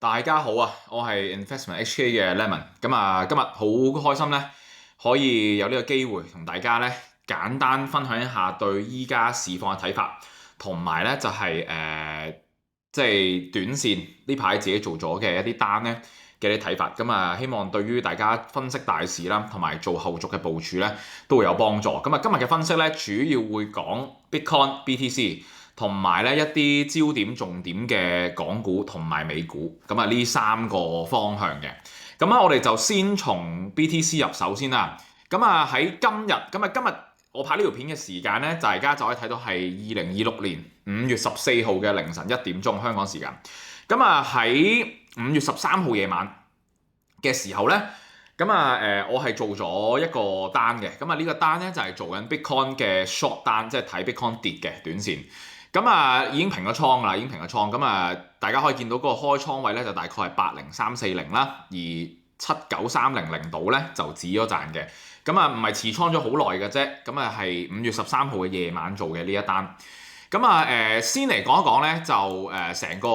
大家好啊，我係 Investment HK 嘅 Lemon。今日好開心咧，可以有呢個機會同大家咧簡單分享一下對依家市況嘅睇法，同埋咧就係即係短線呢排自己做咗嘅一啲單咧嘅啲睇法。希望對於大家分析大市啦，同埋做後續嘅部署咧都會有幫助。今日嘅分析咧主要會講 Bitcoin、BTC。同埋咧一啲焦點重點嘅港股同埋美股，呢三個方向嘅。我哋就先從 BTC 入手先啦。喺今日我拍呢條片嘅時間咧，大家就可以睇到係2026年5月14號嘅凌晨1點鐘香港時間。喺5月13號夜晚嘅時候咧，我係做咗一個單嘅。呢個單咧就係做緊 Bitcoin 嘅 short 單，即係睇 Bitcoin 跌嘅短線。已經平咗倉啦，已經平咗倉。大家可以見到嗰個開倉位咧，就大概係80340啦，而79300度咧就止咗賺嘅。唔係持倉咗好耐嘅啫。係5月13號嘅夜晚做嘅呢一單。先嚟講一講咧，就成個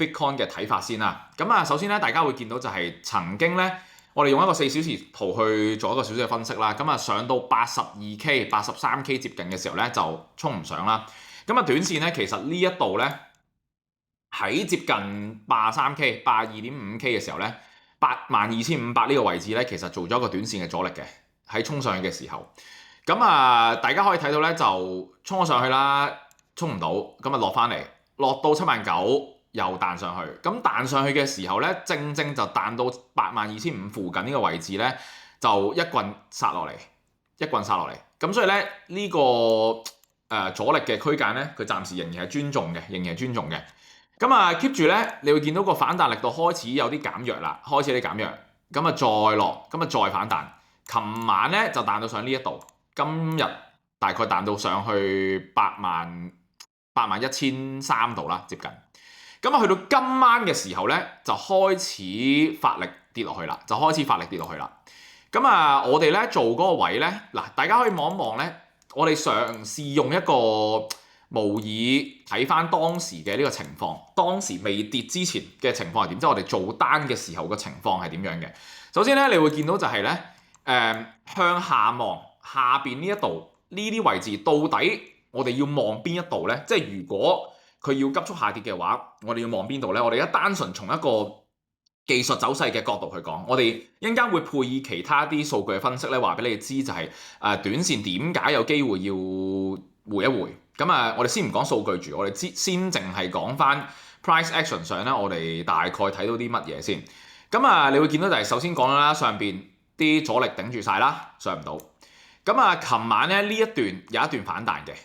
Bitcoin 嘅睇法先啦。首先咧，大家會見到就係曾經咧，我哋用一個4小時圖去做一個少少嘅分析啦。上到82K、83K 接近嘅時候咧，就衝唔上啦。短線咧，其實呢一度咧喺接近83K、82.5K 嘅時候咧，82,500呢個位置咧，其實做咗一個短線嘅阻力嘅，喺衝上去嘅時候。大家可以睇到咧，就衝咗上去啦，衝唔到，落翻嚟，落到79000又彈上去。彈上去嘅時候咧，正就彈到82,500附近呢個位置咧，就一棍殺落嚟，所以咧呢個阻力嘅區間咧，佢暫時仍然係尊重嘅，keep 住咧，你會見到個反彈力度開始有啲減弱啦，再落，再反彈。琴晚咧就彈到上呢一度，今日大概彈到上去81300度啦，接近。去到今晚嘅時候咧，就開始發力跌落去啦，我哋咧做嗰個位咧，嗱，大家可以望一望咧。我哋嘗試用一個模擬睇翻當時嘅呢個情況，當時未跌之前嘅情況係點？即係我哋做單嘅時候嘅情況係點樣嘅？首先咧，你會見到就係咧，向下望下邊呢一度呢啲位置，到底我哋要望邊一度咧？即係如果佢要急速下跌嘅話，我哋要望邊度咧？我哋而家單純從一個技術走勢嘅角度去講，我哋一陣間會配以其他啲數據嘅分析咧，話俾你哋知就係短線點解有機會要回一回。我哋先唔講數據住，我哋先淨係講翻 price action 上咧，我哋大概睇到啲乜嘢先。你會見到就係首先講啦，上邊啲阻力頂住晒啦，上唔到。琴晚咧呢一段有一段反彈嘅，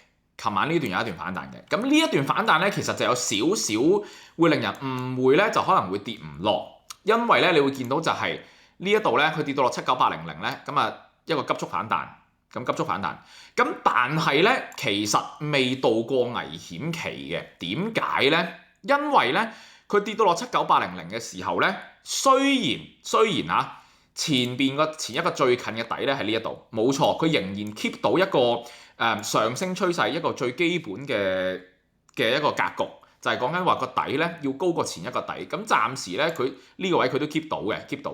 咁呢一段反彈咧，其實就有少少會令人誤會咧，就可能會跌唔落。因為咧，你會見到就係呢一度咧，佢跌到落79800咧，一個急速反彈，但係咧，其實未到過危險期嘅。點解咧？因為咧，佢跌到落79800嘅時候咧，雖然前一個最近嘅底咧喺呢一度，冇錯，佢仍然 keep 到一個上升趨勢，一個最基本嘅一個格局。就係講緊話個底咧要高過前一個底，暫時咧佢呢個位佢都 keep 到嘅，keep 到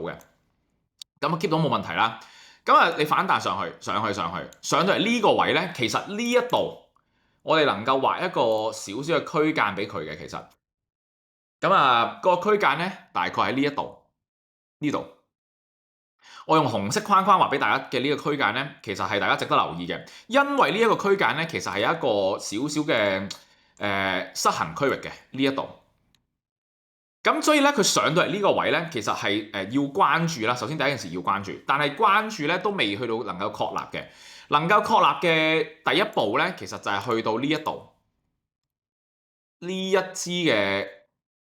冇問題啦。你反彈上到嚟呢個位咧，其實呢一度我哋能夠畫一個少少嘅區間俾佢嘅，其實個區間咧大概喺呢度。我用紅色框框畫俾大家嘅呢個區間咧，其實係大家值得留意嘅，因為呢一個區間咧其實係有一個少少嘅失衡區域嘅呢一度，所以咧佢上到嚟呢個位咧，其實係要關注啦。首先第一件事要關注，但係關注咧都未去到能夠確立嘅。能夠確立嘅第一步咧，其實就係去到呢一度呢一支嘅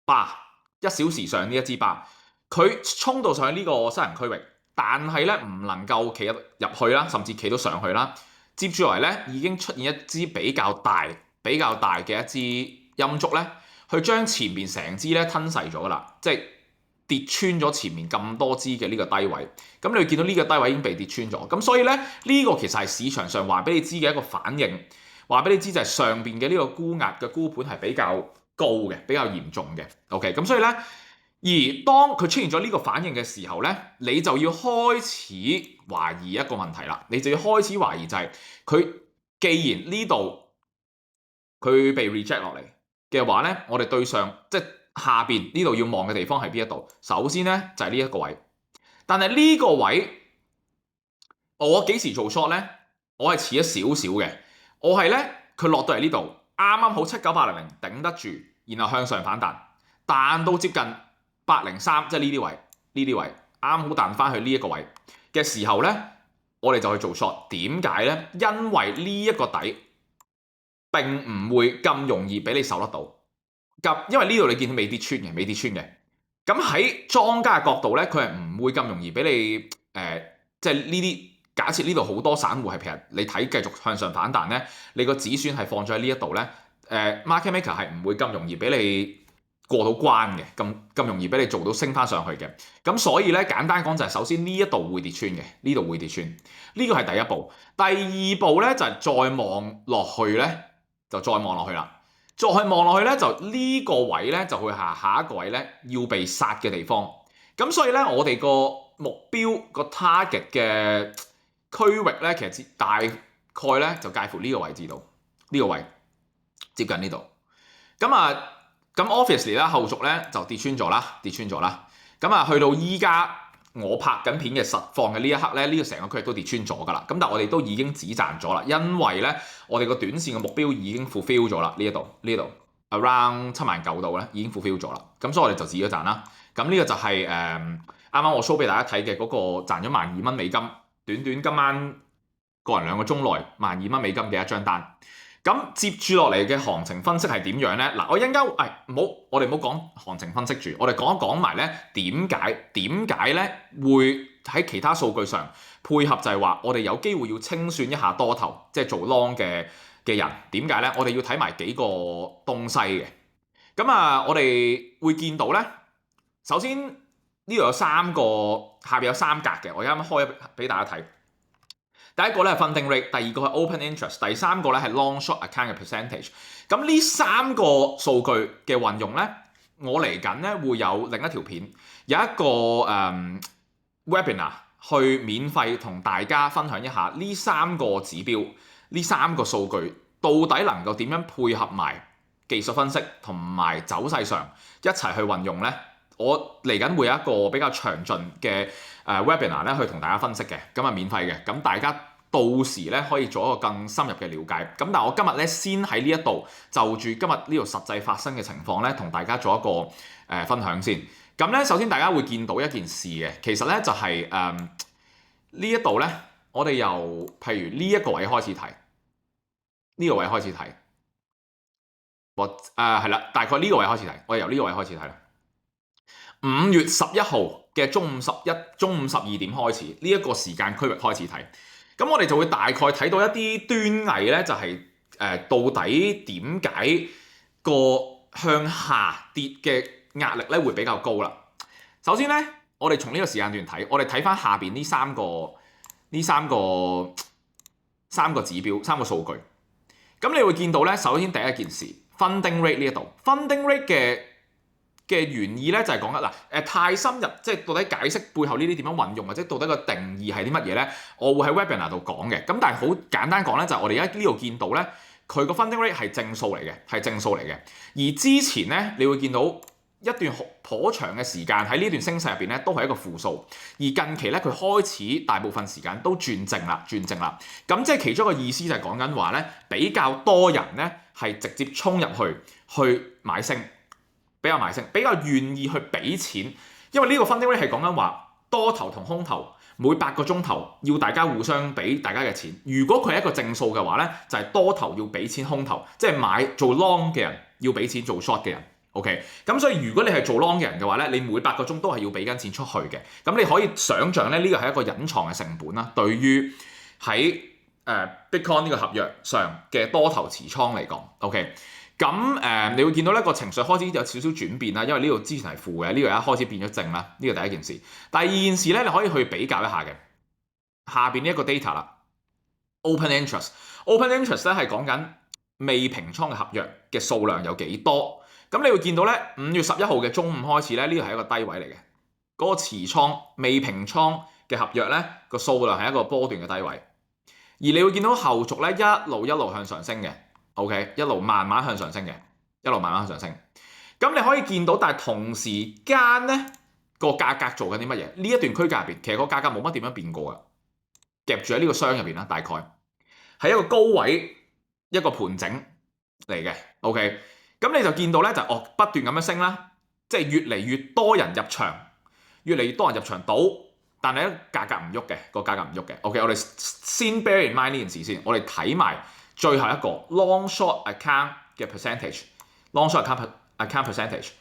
巴，1小時上呢一支巴，佢衝到上去呢個失衡區域，但係咧唔能夠企入去啦，甚至企到上去啦。接住嚟咧已經出現一支比較大嘅一支陰燭咧，去將前面成支咧吞噬咗噶啦，即係跌穿咗前面咁多支嘅呢個低位。你會見到呢個低位已經被跌穿咗，所以咧呢個其實係市場上話俾你知嘅一個反應，話俾你知就係上邊嘅呢個沽壓嘅沽盤係比較高嘅，比較嚴重嘅。OK，所以咧而當佢出現咗呢個反應嘅時候咧，你就要開始懷疑一個問題啦。你就要開始懷疑就係佢既然呢度佢被 reject 落嚟嘅話咧，我哋對上即係下邊呢度要望嘅地方係邊一度？首先咧就係呢一個位，但係呢個位我幾時做 short 咧？我係遲咗少少嘅，我係咧佢落到嚟呢度，啱啱好79800頂得住，然後向上反彈，彈到接近803，即係呢啲位，呢啲位啱好彈翻去呢一個位嘅時候咧，我哋就去做 short。點解咧？因為呢一個底並唔會咁容易俾你守得到。咁因為呢度你見到未跌穿嘅，未跌穿嘅。咁喺莊家嘅角度咧，佢係唔會咁容易俾你即係呢啲。假設呢度好多散戶係平日你睇繼續向上反彈咧，你個止損係放咗喺呢一度咧，market maker 係唔會咁容易俾你過到關嘅，咁容易俾你做到升翻上去嘅。咁所以咧簡單講就係首先呢一度會跌穿嘅，呢度會跌穿，呢個係第一步。第二步咧就係再望落去咧，就再望落去啦。再望落去咧就呢個位咧就會係下一個位咧要被殺嘅地方。咁所以咧我哋個目標個 target 嘅區域咧，其實大概咧就介乎呢個位置度，呢個位接近呢度。咁obviously 啦，後續咧就跌穿咗啦，跌穿咗啦。去到依家我拍緊片嘅實況嘅呢一刻咧，呢個成個區域都跌穿咗㗎啦。咁但係我哋都已經止賺咗啦，因為咧我哋個短線嘅目標已經 fulfill 咗啦，呢度 around 79000度咧已經 fulfill 咗啦。咁所以我哋就止咗賺啦。咁呢個就係啱啱我 show 俾大家睇嘅嗰個賺咗$12000。短今晚個人2個鐘內$12000嘅一張單，咁接住落嚟嘅行情分析係點樣呢？嗱，我一陣間我哋唔好講行情分析住，我哋講一講埋咧點解咧會喺其他數據上配合，就係話我哋有機會要清算一下多頭，即係做 long 嘅人。點解咧？我哋要睇埋幾個東西嘅。我哋會見到咧，首先呢度有3個。下邊有3格嘅，我而家開俾大家睇。第一個咧係 funding rate， 第二個係 open interest， 第三個咧係 long short account 嘅 percentage。咁呢3個數據嘅運用咧，我嚟緊咧會有另一條片，有一個webinar 去免費同大家分享一下呢3個指標，呢3個數據到底能夠點樣配合埋技術分析同埋走勢上一齊去運用咧？我嚟緊會有一個比較詳盡嘅webinar 咧，去同大家分析嘅，咁免費嘅，咁大家到時咧可以做一個更深入嘅了解。咁但係我今日咧先喺呢一度就住今日呢度實際發生嘅情況咧，同大家做一個分享先。咁咧首先大家會見到一件事嘅，其實咧就係呢一度咧，我哋由譬如呢一個位開始睇，呢個位開始睇，係啦，大概呢個位開始睇，我哋由呢個位開始睇啦。5月11號嘅中午12點開始，呢一個時間區域開始睇，咁我哋就會大概睇到一啲端倪咧，就係到底點解個向下跌嘅壓力咧會比較高啦。首先咧，我哋從呢個時間段睇，我哋睇翻下邊呢三個指標、3個數據，咁你會見到咧，首先第一件事 funding rate 呢一度 funding rate 嘅原意咧就係講太深入，即係到底解釋背後呢啲點樣運用，或者到底個定義係啲乜嘢咧？我會喺 webinar 度講嘅。咁但係好簡單講咧，就係我哋而家呢度見到咧，佢個 funding rate 係正數嚟嘅，係正數嚟嘅。而之前咧，你會見到一段頗長嘅時間喺呢段升勢入邊咧，都係一個負數。而近期咧，佢開始大部分時間都轉正啦。咁即係其中一個意思就係講緊話咧，比較多人咧係直接衝入去買升。比較願意去俾錢，因為呢個 funding rate 係講緊話多頭同空頭每8個鐘頭要大家互相俾大家嘅錢。如果佢係一個正數嘅話咧，就係多頭要俾錢空頭，即係買做 long 嘅人要俾錢做 short 嘅人。OK， 咁所以如果你係做 long 嘅人嘅話咧，你每8個鐘都係要俾緊錢出去嘅。咁你可以想像咧，呢個係一個隱藏嘅成本啦。對於喺Bitcoin 呢個合約上嘅多頭持倉嚟講 ，OK。咁你會見到呢個情緒開始有少少轉變啦，因為呢度之前係負嘅，呢度一開始變咗正啦，呢個第一件事。第二件事咧，你可以去比較一下嘅下邊呢一個 data 啦 ，open interest 咧係講緊未平倉嘅合約嘅數量有幾多。咁你會見到咧5月11號嘅中午開始咧，呢個係一個低位嚟嘅，嗰個持倉未平倉嘅合約咧個數量係一個波段嘅低位，而你會見到後續咧一路向上升嘅 ，OK， 一路慢慢向上升嘅，一路慢慢向上升。咁你可以見到，但係同時間咧個價格做緊啲乜嘢？呢一段區間入邊，其實個價格冇乜點樣變過嘅，夾住喺呢個箱入邊啦，大概係一個高位一個盤整嚟嘅 ，OK。咁你就見到咧就不斷咁樣升啦，即係越嚟越多人入場，越嚟越多人入場賭，但係咧價格唔喐嘅，個價格唔喐嘅。OK， 我哋先 bear in mind 呢件事先，我哋睇埋最後一個 long short account 嘅 percentage，long short account percentage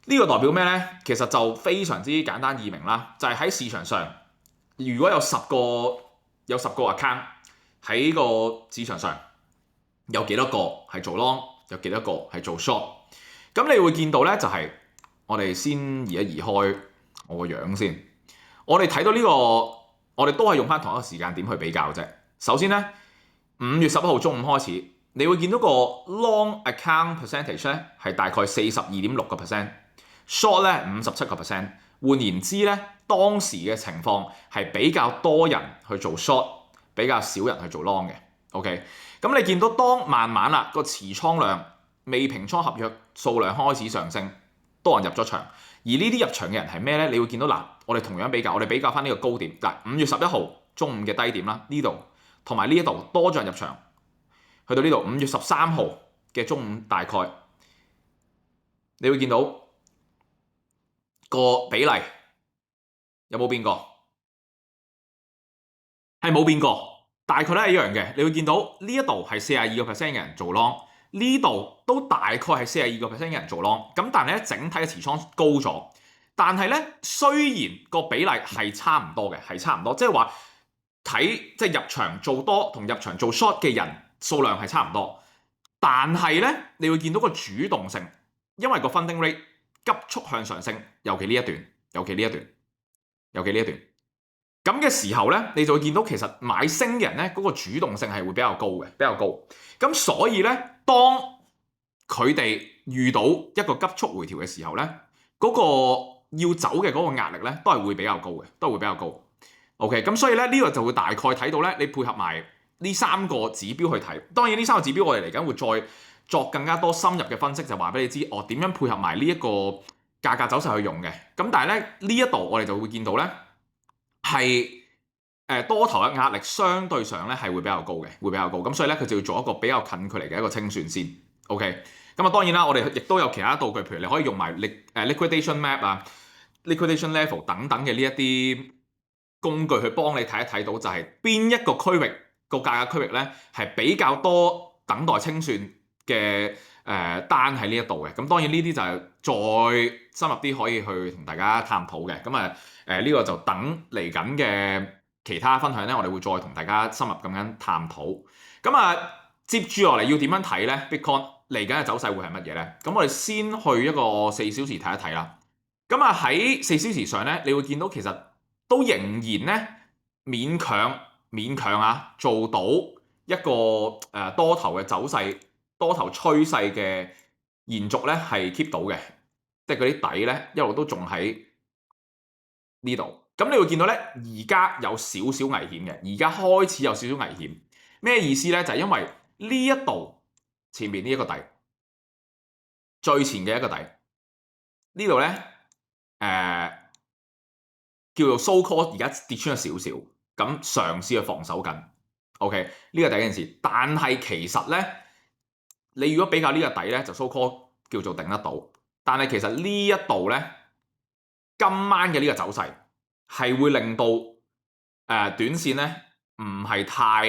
呢個代表咩咧？其實就非常之簡單易明啦，就係喺市場上，如果有10個 account 喺個市場上，有幾多個係做 long， 有幾多個係做 short。咁你會見到咧，就係我哋先移一移開我個樣先，我哋睇到呢個，我哋都係用翻同一個時間點去比較啫。首先咧，5月11號中午開始，你會見到個 long account percentage 咧係大概42.6%，short 咧57%。換言之咧，當時嘅情況係比較多人去做 short， 比較少人去做 long 嘅。OK， 咁你見到當慢慢啦個持倉量、未平倉合約數量開始上升，多人入咗場，而呢啲入場嘅人係咩咧？你會見到嗱，我哋同樣比較，我哋比較翻呢個高點嗱，5月11號中午嘅低點啦，呢度同埋呢一度多咗人入場，去到呢度5月13號嘅中午大概，你會見到個比例有冇變過？係冇變過。大概都係一樣嘅，你會見到呢一度係42% 嘅人做 long， 呢度都大概係42% 嘅人做 long。咁但係咧整體嘅持倉高咗，但係咧雖然個比例係差唔多嘅，係差唔多，即係話睇即係入場做多同入場做 short 嘅人數量係差唔多，但係咧你會見到個主動性，因為個 funding rate 急速向上升，尤其呢一段，尤其呢一段。咁嘅時候咧，你就會見到其實買升嘅人咧，嗰個主動性係會比較高嘅，比較高。咁所以咧，當佢哋遇到一個急速回調嘅時候咧，嗰個要走嘅嗰個壓力咧，都係會比較高嘅，都係會比較高。OK， 咁所以咧呢個就會大概睇到咧，你配合埋呢3個指標去睇。當然呢3個指標我哋嚟緊會再作更加多深入嘅分析，就話俾你知我點樣配合埋呢一個價格走勢去用嘅。咁但係咧呢一度我哋就會見到咧。係多頭嘅壓力相對上咧係會比較高嘅，會比較高。咁所以咧佢就要做一個比較近距離嘅一個清算先。OK，咁啊當然啦，我哋亦都有其他道具，譬如你可以用埋liquidation map 啊、liquidation level 等等嘅呢一啲工具去幫你睇一睇到，就係邊一個區域個價格區域咧係比較多等待清算嘅單喺呢一度嘅。咁當然呢啲就係再深入啲可以去同大家探討嘅。咁啊呢個就等嚟緊嘅其他分享咧，我哋會再同大家深入咁樣探討。咁啊，接住落嚟要點樣睇咧 Bitcoin 嚟緊嘅走勢會係乜嘢咧？咁我哋先去一個4小時睇一睇啦。咁啊喺4小時上咧，你會見到其實都仍然咧勉強啊做到一個多頭嘅走勢、多頭趨勢嘅延續咧係 keep 到嘅，即係嗰啲底咧一路都仲喺呢度。咁你會見到咧，而家有少少危險嘅，而家開始有少少危險。咩意思咧？就係因為呢一度前面呢一個底，最前嘅一個底，呢度咧叫做 so call 而家跌穿咗少少，咁嘗試去防守緊。OK， 呢個第一件事。但係其實咧，你如果比較呢個底咧，就 so call 叫做頂得到。但係其實呢一度咧，今晚嘅呢個走勢係會令到短線咧唔係太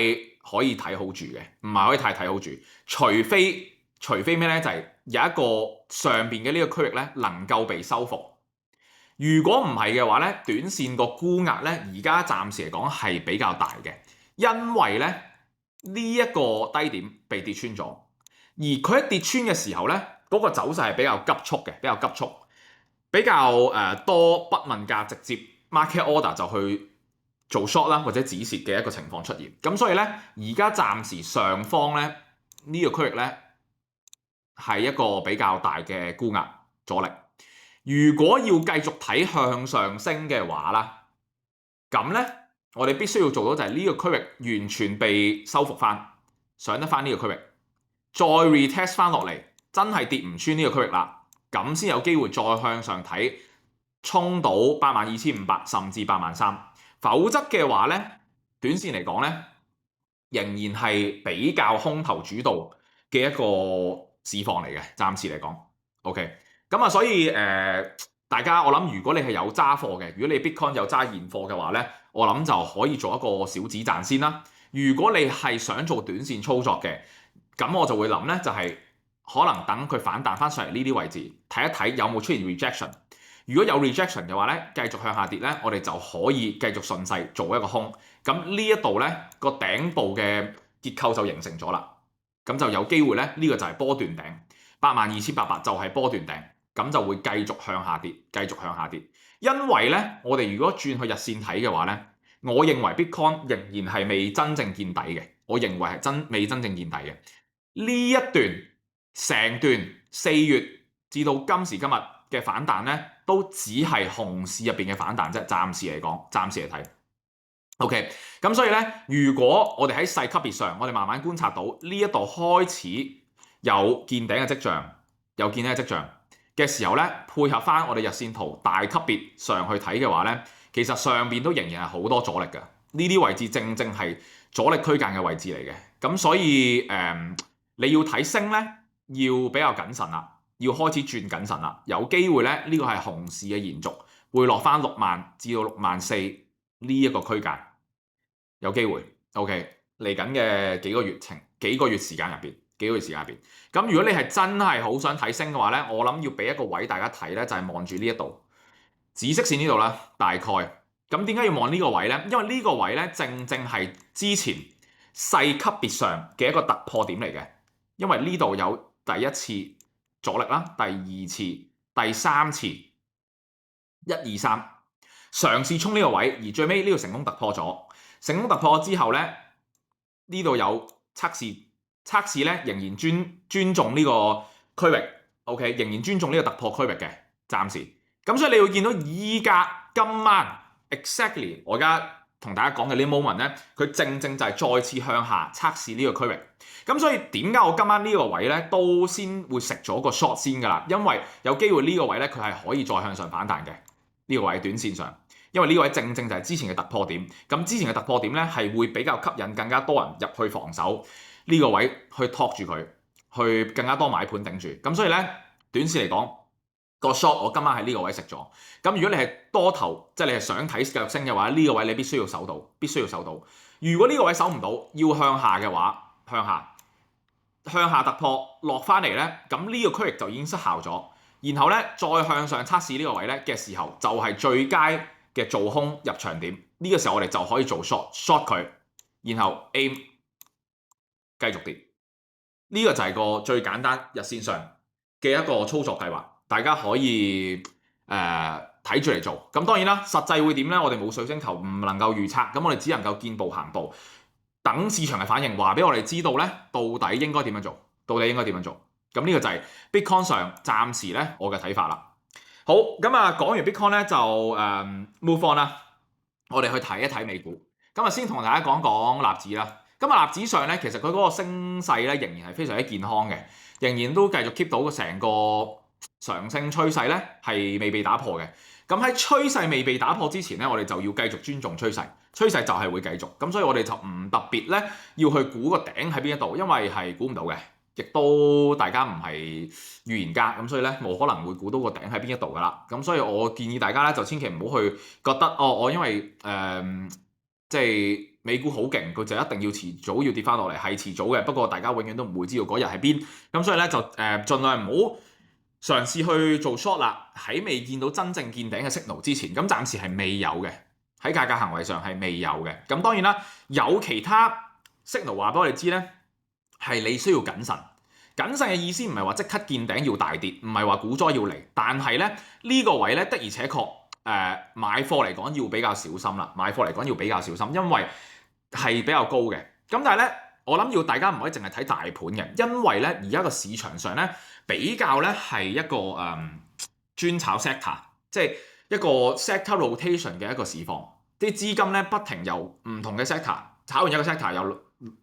可以睇好住嘅，唔係可以太睇好住。除非咩咧？就係有一個上邊嘅呢個區域咧能夠被收復。如果唔係嘅話咧，短線個沽壓咧而家暫時嚟講係比較大嘅，因為咧呢一個低點被跌穿咗，而佢一跌穿嘅時候咧，嗰個走勢係比較急促嘅，比較多不問價直接 market order 就去做 short 啦或者止蝕嘅一個情況出現。咁所以咧而家暫時上方咧呢個區域咧係一個比較大嘅沽壓阻力。如果要繼續睇向上升嘅話啦，咁呢，我哋必須要做到就係呢個區域完全被收復翻，上得翻呢個區域，再 retest 翻落嚟，真係跌唔穿呢個區域啦，咁先有機會再向上睇，衝到82,500甚至83,000，否則嘅話呢，短線嚟講呢，仍然係比較空頭主導嘅一個市況嚟嘅，暫時嚟講 ，OK， 咁啊，所以大家我諗，如果你係有揸貨嘅，如果你 Bitcoin 有揸現貨嘅話呢，我諗就可以做一個小止賺先啦。如果你係想做短線操作嘅，咁我就會諗呢，就係可能等佢反彈翻上嚟呢啲位置，睇一睇有冇出現 rejection。如果有 rejection 嘅話呢，繼續向下跌呢，我哋就可以繼續順勢做一個空。咁呢一度呢個頂部嘅結構就形成咗啦，咁就有機會呢，呢個就係波段頂，82,800就係波段頂。咁就會繼續向下跌，繼續向下跌。因為咧，我哋如果轉去日線睇嘅話咧，我認為 Bitcoin 仍然係未真正見底嘅。我認為係未真正見底嘅。呢一段成段4月至到今時今日嘅反彈咧，都只係熊市入邊嘅反彈啫。暫時嚟講，暫時嚟睇。OK， 咁所以咧，如果我哋喺細級別上，我哋慢慢觀察到呢一度開始有見頂嘅跡象，有見頂嘅跡象嘅時候咧，配合翻我哋日線圖大級別上去睇嘅話咧，其實上邊都仍然係好多阻力嘅。呢啲位置正正係阻力區間嘅位置嚟嘅。咁所以你要睇升咧，要比較謹慎啦，要開始轉謹慎啦。有機會咧，呢個係熊市嘅延續，會落翻60,000至到64,000呢一個區間，有機會。OK， 嚟緊嘅幾個月時間入邊。咁如果你係真係好想睇升嘅話咧，我諗要俾一個位大家睇咧，就係望住呢一度紫色線呢度啦，大概。咁點解要望呢個位咧？因為呢個位咧正正係之前細級別上嘅一個突破點嚟嘅，因為呢度有第一次阻力啦，第二次、第三次，1、2、3嘗試衝呢個位，而最尾呢度成功突破咗。成功突破之後咧，呢度有測試咧，仍然尊重呢個區域 ，OK， 仍然尊重呢個突破區域嘅，暫時。咁所以你會見到依家今晚 exactly 我而家同大家講嘅呢 moment 咧，佢正正就係再次向下測試呢個區域。咁所以點解我今晚呢個位咧都先會食咗個 short 先㗎啦？因為有機會呢個位咧佢係可以再向上反彈嘅，呢個位短線上。因為呢個位正正就係之前嘅突破點，咁之前嘅突破點咧係會比較吸引更加多人入去防守呢個位去托住佢，去更加多買盤頂住。咁所以咧，短線嚟講個 short 我今晚喺呢個位食咗。咁如果你係多頭，即係你係想睇繼續升嘅話，呢個位你必須要守到，必須要守到。如果呢個位守唔到，要向下嘅話，向下突破落翻嚟咧，咁呢個區域就已經失效咗。然後咧再向上測試呢個位咧嘅時候，就係最佳嘅做空入場點。呢個時候我哋就可以做 short 佢，然後 aim 繼續跌。呢個就係個最簡單日線上嘅一個操作計劃，大家可以睇住嚟做。咁當然啦，實際會點呢？我哋冇水晶球，唔能夠預測。咁我哋只能夠見步行步，等市場嘅反應，話俾我哋知道呢，到底應該點樣做？咁呢個就係 Bitcoin 上暫時呢我嘅睇法啦。好，咁啊講完 Bitcoin 咧就move on 啦，我哋去睇一睇美股。咁啊先同大家講講納指啦。咁啊納指上咧，其實佢嗰個升勢咧仍然係非常之健康嘅，仍然都繼續 keep 到成個上升趨勢咧係未被打破嘅。咁喺趨勢未被打破之前咧，我哋就要繼續尊重趨勢，趨勢就係會繼續。咁所以我哋就唔特別咧要去估個頂喺邊一度，因為係估唔到嘅。亦都大家唔係預言家，咁所以咧冇可能會估到個頂喺邊一度噶啦。咁所以我建議大家咧就千祈唔好去覺得我因為即係美股好勁，佢就一定要遲早要跌翻落嚟，係遲早嘅。不過大家永遠都唔會知道嗰日喺邊。咁所以咧就盡量唔好嘗試去做 short 啦。喺未見到真正見頂嘅 signal 之前，咁暫時係未有嘅。喺價格行為上係未有嘅。咁當然啦，有其他 signal 話俾我哋知咧。係你需要謹慎，謹慎嘅意思唔係話即刻見頂要大跌，唔係話股災要嚟，但係咧呢個位咧的而且確買貨嚟講要比較小心啦，因為係比較高嘅。咁但係咧我諗要大家唔可以淨係睇大盤嘅，因為咧而家個市場上咧比較咧係一個專炒 sector，即係一個 sector rotation 嘅一個市況，啲資金咧不停由唔同嘅 sector 炒完一個 sector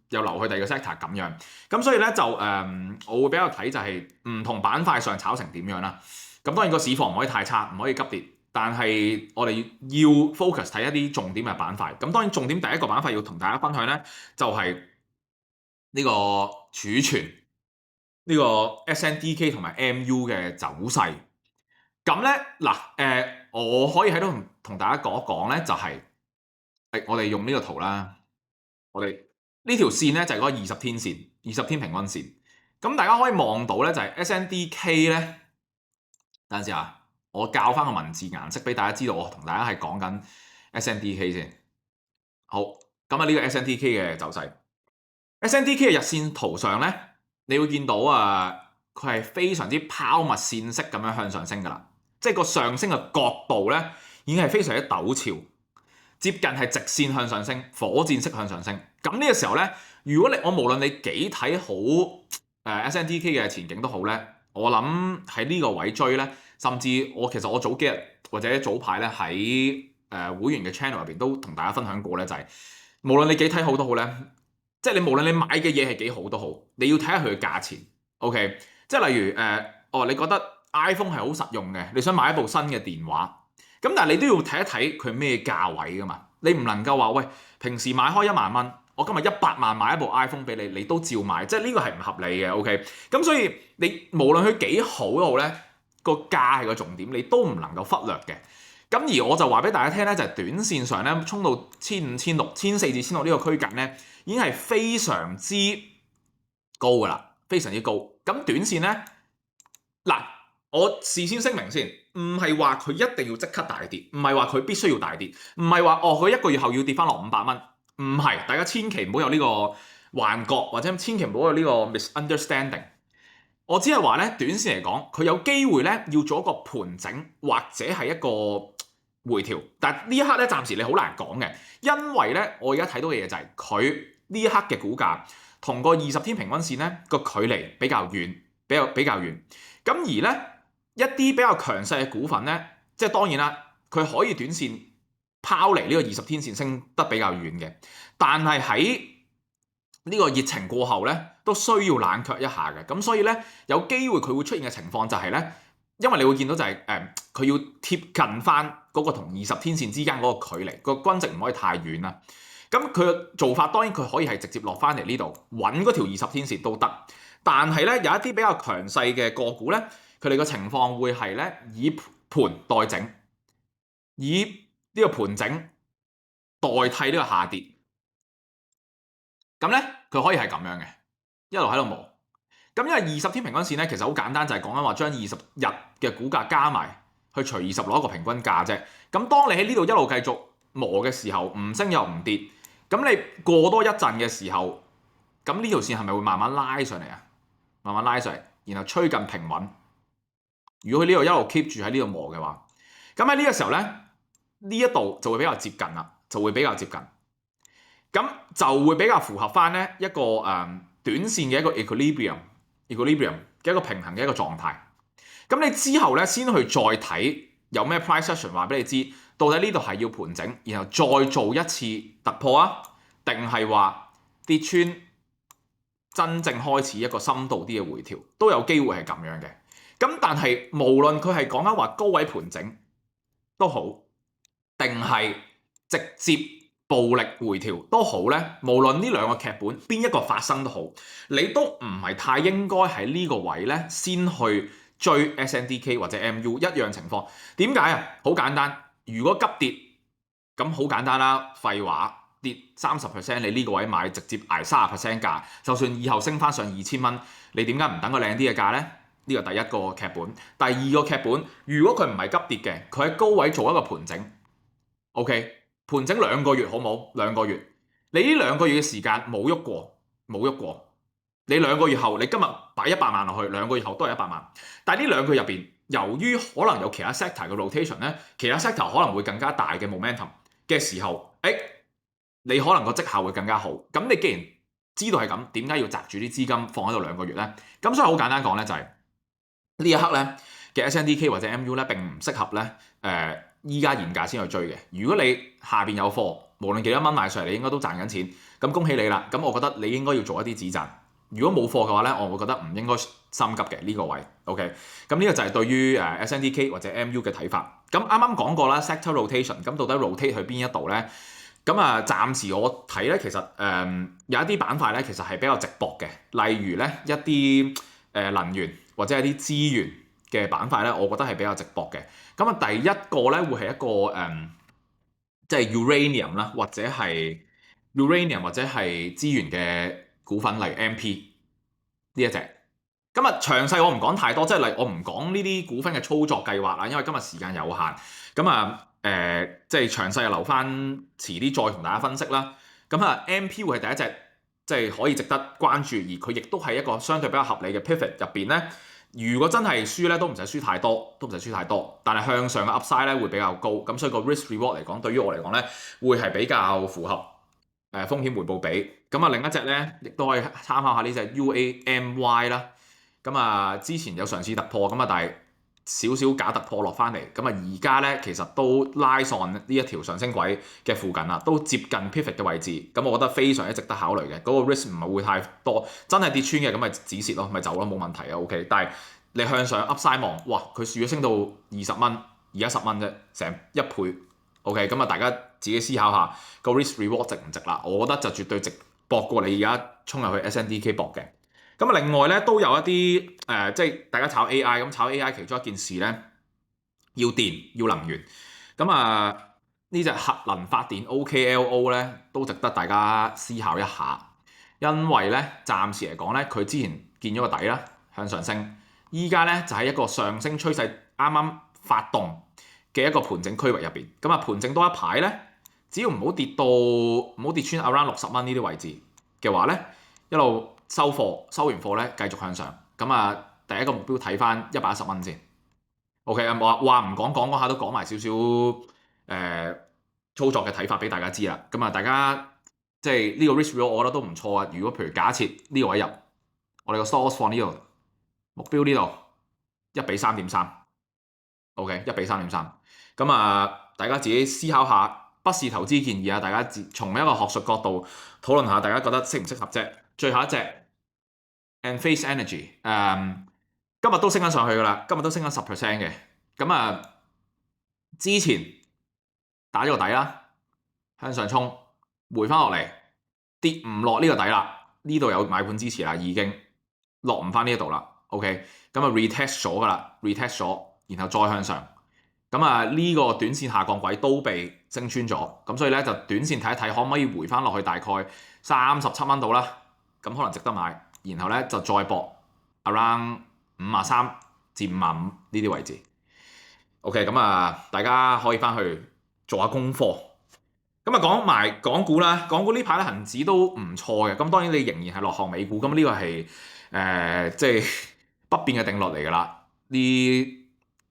又流去第二個 sector 咁樣，咁所以咧就我會比較睇就係唔同板塊上炒成點樣啦。咁當然個市況唔可以太差，唔可以急跌，但係我哋要 focus 睇一啲重點嘅板塊。咁當然重點第一個板塊要同大家分享咧，就係呢個儲存呢個 SNDK 同埋 MU 嘅走勢。咁咧嗱我可以喺度同大家講一講咧，就係我哋用呢個圖啦，我哋呢條線咧就係嗰個20天線、20天平均線。咁大家可以望到咧，就係 SNDK 咧。等陣先啊，我校翻個文字顏色俾大家知道，我同大家係講緊 SNDK 先。好，咁啊呢個 SNDK 嘅走勢，SNDK 嘅日線圖上咧，你會見到佢係非常之拋物線式咁樣向上升噶啦，即係個上升嘅角度咧已經係非常之陡峭，接近係直線向上升，火箭式向上升。咁呢個時候咧，如果我無論你幾睇好SNDK 嘅前景都好咧。我諗喺呢個位追咧，甚至其實我早幾日或者早排咧喺會員嘅 channel 入邊都同大家分享過咧，就係無論你幾睇好都好咧，即係你無論你買嘅嘢係幾好都好，你要睇下佢嘅價錢。OK， 即係例如你覺得 iPhone 係好實用嘅，你想買一部新嘅電話，咁但係你都要睇一睇佢咩價位噶嘛，你唔能夠話喂平時買開1萬蚊。我今日100萬買一部 iPhone 俾你，你都照買，即係呢個係唔合理嘅。OK， 咁所以你無論佢幾好都好咧，個價係個重點，你都唔能夠忽略嘅。咁而我就話俾大家聽咧，就係短線上咧衝到1500、1600、1400至1600呢個區間咧，已經係非常之高噶啦，非常之高。咁短線咧，嗱，我事先聲明先，唔係話佢一定要即刻大跌，唔係話佢必須要大跌，唔係話佢1個月後要跌翻落500蚊。唔係，大家千祈唔好有呢個幻覺，或者千祈唔好有呢個 misunderstanding。我只係話咧，短線嚟講，佢有機會咧要做一個盤整，或者係一個回調。但係呢一刻咧，暫時你好難講嘅，因為咧，我而家睇到嘅嘢就係佢呢一刻嘅股價同個20天平均線咧個距離比較遠，比較遠。咁而咧一啲比較強勢嘅股份咧，即係當然啦，佢可以短線拋離呢個20天線升得比較遠嘅，但係喺呢個熱情過後咧，都需要冷卻一下嘅。咁所以咧，有機會佢會出現嘅情況就係咧，因為你會見到就係佢要貼近翻嗰個同20天線之間嗰個距離，個均值唔可以太遠啦。咁佢嘅做法當然佢可以係直接落翻嚟呢度揾嗰條20天線都得，但係咧有一啲比較強勢嘅個股咧，佢哋嘅情況會係咧以盤代整，以呢個盤整代替呢個下跌，咁咧佢可以係咁樣嘅，一路喺度磨。咁因為20天平均線咧，其實好簡單，就係講緊話將20日嘅股價加埋去除20攞一個平均價啫。咁當你喺呢度一路繼續磨嘅時候，唔升又唔跌，咁你過多一陣嘅時候，咁呢條線係咪會慢慢拉上嚟啊？慢慢拉上嚟，然後趨近平穩。如果佢呢度一路 keep 住喺呢度磨嘅話，咁喺呢個時候咧，呢一度就會比較接近啦，就會比較接近，咁就會比較符合翻咧一個短線嘅一個 equilibrium 嘅一個平衡嘅一個狀態。咁你之後咧先去再睇有咩 price action 話俾你知，到底呢度係要盤整，然後再做一次突破啊，定係話跌穿真正開始一個深度啲嘅回調，都有機會係咁樣嘅。咁但係無論佢係講緊話高位盤整都好，定係直接暴力回調都好咧，無論呢兩個劇本邊一個發生都好，你都唔係太應該喺呢個位咧先去追 SNDK 或者 MU 一樣情況。點解啊？好簡單，如果急跌咁好簡單啦，廢話，跌30%，你呢個位買直接捱30% 價，就算以後升翻上2000蚊，你點解唔等個靚啲嘅價咧？呢個第一個劇本。第二個劇本，如果佢唔係急跌嘅，佢喺高位做一個盤整 ，OK， 盤整2個月好冇？2個月，你呢2個月嘅時間冇喐過，你2個月後，你今日擺100萬落去，2個月後都係100萬。但係呢2個月入邊，由於可能有其他 sector 嘅 rotation 咧，其他 sector 可能會更加大嘅 momentum 嘅時候，你可能個績效會更加好。咁你既然知道係咁，點解要擲住啲資金放喺度2個月呢？咁所以好簡單講呢，就係呢一刻呢嘅 SNDK 或者 MU 呢並唔適合呢依家現價先去追嘅。如果你下邊有貨，無論幾多蚊買上嚟，你應該都賺緊錢，咁恭喜你啦。咁我覺得你應該要做一啲止賺。如果冇貨嘅話呢，我會覺得唔應該心急嘅呢個位。OK，咁呢個就係對於SNDK 或者 MU 嘅睇法。咁啱啱講過啦 sector rotation，咁到底 rotate 去邊一度呢？咁暫時我睇咧，其實有一啲板塊咧，其實係比較值博嘅，例如咧一啲能源或者係啲資源嘅板塊咧，我覺得係比較值博嘅。咁第一個咧會係一個即係 uranium 啦，或者係 uranium 或者係資源嘅股份，例如 MP 呢一隻。咁詳細我唔講太多，即係我唔講呢啲股份嘅操作計劃啦，因為今日時間有限。咁即係詳細留翻遲啲再同大家分析啦。咁MP 會係第一隻，即係可以值得關注，而佢亦都係一個相對比較合理嘅 pivot 入邊咧。如果真係輸咧，都唔使輸太多，但係向上嘅 upside 咧會比較高。咁所以個 risk reward 嚟講，對於我嚟講咧，會係比較符合風險回報比。咁另一隻咧，亦都可以參考下呢隻 UAMY 啦。之前有嘗試突破，但係少少假突破落翻嚟，而家咧其實都拉上呢一條上升軌嘅附近啦，都接近 pivot 嘅位置，我覺得非常之值得考慮嘅。嗰個 risk 唔係會太多，真係跌穿嘅咁咪止蝕咯，咪走咯，冇問題啊 OK。但係你向上 Upside 望，哇佢試咗升到20蚊，而家10蚊啫，成1倍 OK。大家自己思考下個 risk reward 值唔值啦？我覺得就絕對值博過你而家衝入去 SNDK 博嘅。另外咧都有一啲即係大家炒 AI，咁炒 AI 其中一件事咧，要電要能源。呢隻核能發電 OKLO 咧都值得大家思考一下，因為咧暫時嚟講咧，佢之前見咗個底啦，向上升，依家咧就喺一個上升趨勢啱啱發動嘅一個盤整區域入邊。盤整多一排咧，只要唔好跌穿 around 60蚊呢啲位置嘅話咧，一路收完貨咧，繼續向上。第一個目標睇翻110蚊先。OK 話唔講下都講埋少少操作嘅睇法俾大家知啦。大家即係呢個 risk reward 我覺得都唔錯啊。如果譬如假設呢個位入，我哋個 stop loss 放呢度，目標呢度1比3.3。OK 1比3.3。大家自己思考下，不是投資建議啊。大家從一個學術角度討論下，大家覺得適唔適合啫？最後一隻 Enphase Energy，今日都升緊上去噶啦，今日都升緊10% 嘅。之前打咗個底啦，向上衝，回翻落嚟，跌唔落呢個底啦，呢度有買盤支持啦，已經落唔翻呢一度啦。OK，retest 咗噶啦，retest 咗，然後再向上。呢個短線下降軌都被升穿咗，所以咧就短線睇一睇可唔可以回翻落去大概37蚊度啦，咁可能值得買，然後咧就再搏 around 53至55呢啲位置。OK，大家可以翻去做下功課。講埋港股啦，港股呢排咧恆指都唔錯嘅，當然你仍然係落後美股，呢個係即係不變嘅定律嚟㗎啦，呢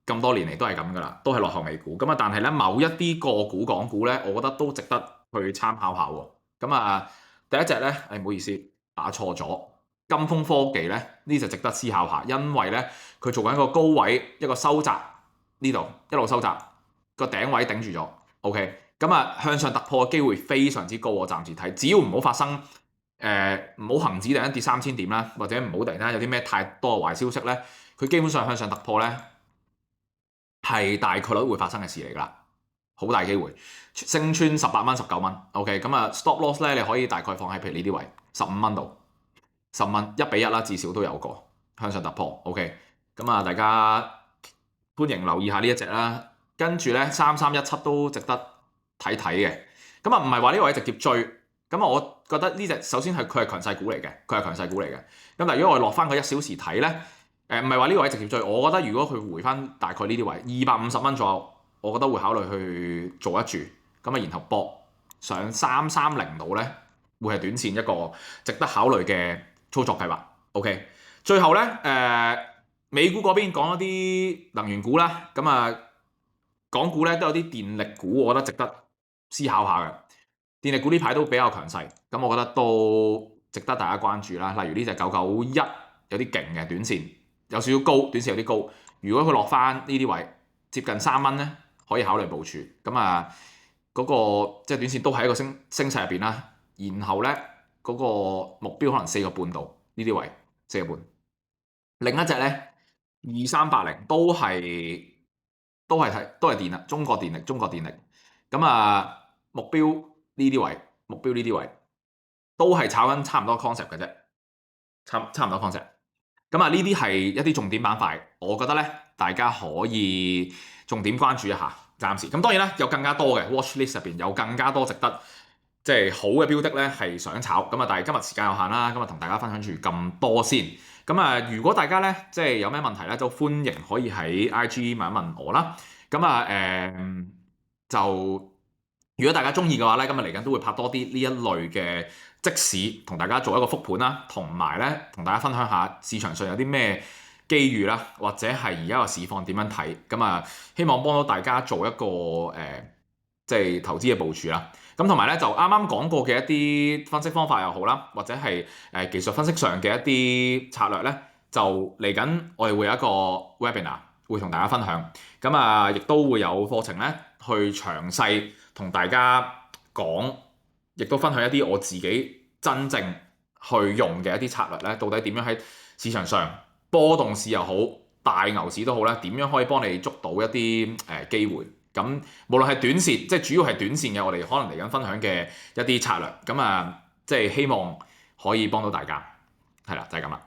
咁多年嚟都係咁㗎啦，都係落後美股。但係咧某一啲個股港股咧，我覺得都值得去參考下喎。第一隻咧，唔好意思打錯咗，金風科技咧呢就值得思考下，因為咧佢做緊一個高位一個收窄，呢度一路收窄個頂位頂住咗 OK。向上突破嘅機會非常之高，我暫時睇，只要唔好發生唔好恆指突然間跌3000點啦，或者唔好突然間有啲咩太多嘅壞消息咧，佢基本上向上突破咧係大概率會發生嘅事嚟㗎啦，好大機會升穿18蚊、19蚊。OK，stop loss 咧你可以大概放喺譬如呢啲位15蚊度，10蚊1比1啦，至少都有個向上突破。OK，大家歡迎留意下呢一隻啦。跟住咧3317都值得睇嘅，唔係話呢個位直接追，我覺得呢隻首先佢係強勢股嚟嘅，但係如果我落翻個1小時睇咧，唔係話呢個位直接追，我覺得如果佢回翻大概呢啲位250蚊左右，我覺得會考慮去做一注，然後搏上330度咧，會係短線一個值得考慮嘅操作計劃。OK， 最後咧美股嗰邊講一啲能源股啦，港股咧都有啲電力股，我覺得值得思考下嘅。電力股呢排都比較強勢，我覺得都值得大家關注啦。例如呢隻991有啲勁嘅短線，有少少高，短線有啲高。如果佢落翻呢啲位接近3蚊咧，可以考慮部署。咁啊，嗰個即係短線都喺一個升勢入邊啦。然後咧嗰個目標可能4個半度呢啲位4個半。另一隻咧2380都係電啦，中國電力。咁啊目標呢啲位都係炒緊差唔多 concept 嘅啫，差唔多 concept。咁啊呢啲係一啲重點板塊，我覺得咧大家可以重點關注一下。暫時咁當然啦，有更加多嘅 watch list 入邊有更加多值得即係好嘅標的咧係想炒。咁啊但係今日時間有限啦，今日同大家分享住咁多先。咁啊如果大家咧即係有咩問題咧，都歡迎可以喺 IG 問一問我啦。咁啊就如果大家中意嘅話咧，今日嚟緊都會拍多啲呢一類嘅即時同大家做一個復盤啦，同埋咧同大家分享下市場上有啲咩機遇啦，或者係而家個市況點樣睇。咁啊希望幫到大家做一個即係投資嘅部署啦。咁同埋咧就啱啱講過嘅一啲分析方法又好啦，或者係技術分析上嘅一啲策略咧，就嚟緊我哋會有一個 webinar 會同大家分享。咁啊亦都會有課程咧去詳細同大家講，亦都分享一啲我自己真正去用嘅一啲策略咧，到底點樣喺市場上波動市又好，大牛市都好咧，點樣可以幫你捉到一啲機會。咁無論係短線，即係主要係短線嘅，我哋可能嚟緊分享嘅一啲策略，咁啊即係希望可以幫到大家，係啦，就係咁啦。